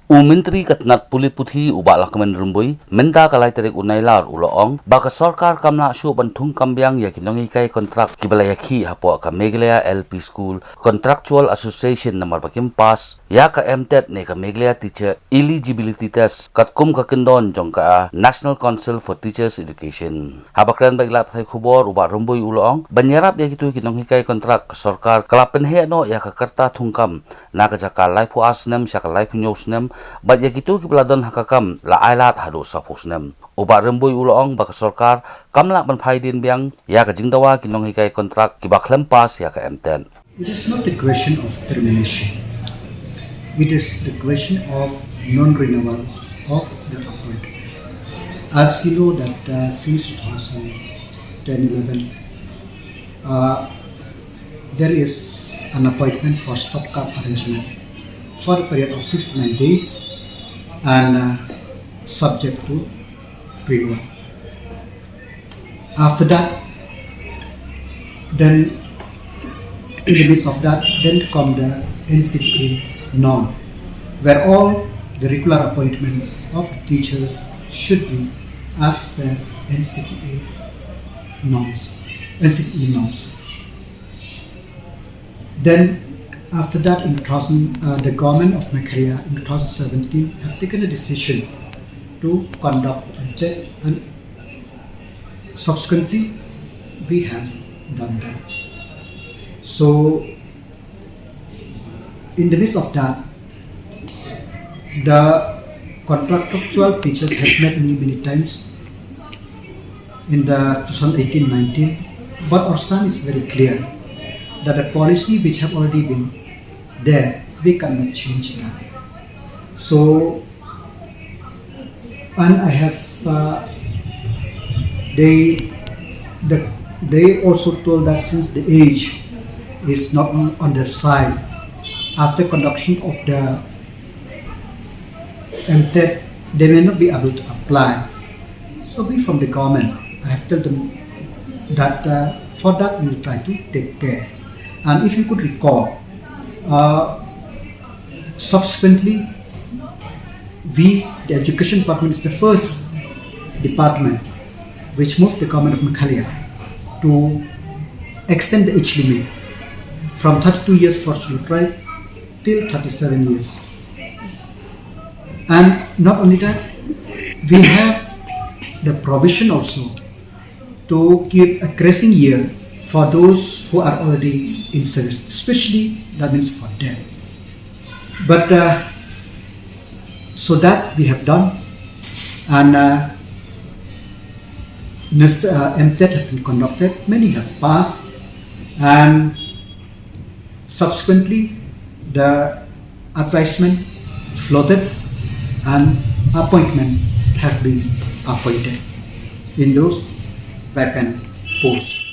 Menteri Katnat Puli Puthi ubak lakamen Rymbui menta kalai tarik unailar uloong baka sarkar kamla Shuh bantung kambiang ya Nonghikai kontrak kiba ki hapo ka Meghalaya LP School Contractual Association nomor bakim pas ya ka Mtet ne ka Meghalaya Teacher Eligibility Test katkum ka kendon jong ka National Council for Teachers Education habakran baglap Phai Khubor ubak Rymbui uloong banyarap ya gitu Nonghikai kontrak sarkar kalapen he no ya ka karta thungkam Naka jaka laifu asnem syaka laifu nyosnem bat ya gitu kipeladon hakakam la ailat hadu sapusnem uba Rymbui uloong baka sarkar kamla ban Phai Dien biang ya ka Jingdawa Nonghikai kontrak kibak lempas ya ka Mtet. It is not the question of termination. It is the question of non-renewal of the appointment. As you know that since 2010-11, there is an appointment for stopgap arrangement for a period of 59 days and subject to renewal. After that, then in the midst of that, then come the NCTA norm, where all the regular appointment of the teachers should be as per NCTA norms, NCTA norms. Then after that, in the government of Meghalaya in 2017 have taken a decision to conduct a check, and subsequently we have done that. So in the midst of that, the contractual teachers have met me many times in the 2018-19, but our stand is very clear that the policy which have already been there, we cannot change that. So, and I have they also told that since the age is not on their side, after conduction of the Mtet, they may not be able to apply. So we from the government, I have told them that for that we will try to take care. And if you could recall, subsequently, the education department is the first department which moved the government of Meghalaya to extend the age limit from 32 years for scheduled tribe till 37 years. And not only that, we have the provision also to give a crashing year for those who are already in service, especially that means for them. But so that we have done, and Mtet have been conducted, many have passed, and subsequently the advertisement floated and appointment have been appointed in those vacant posts.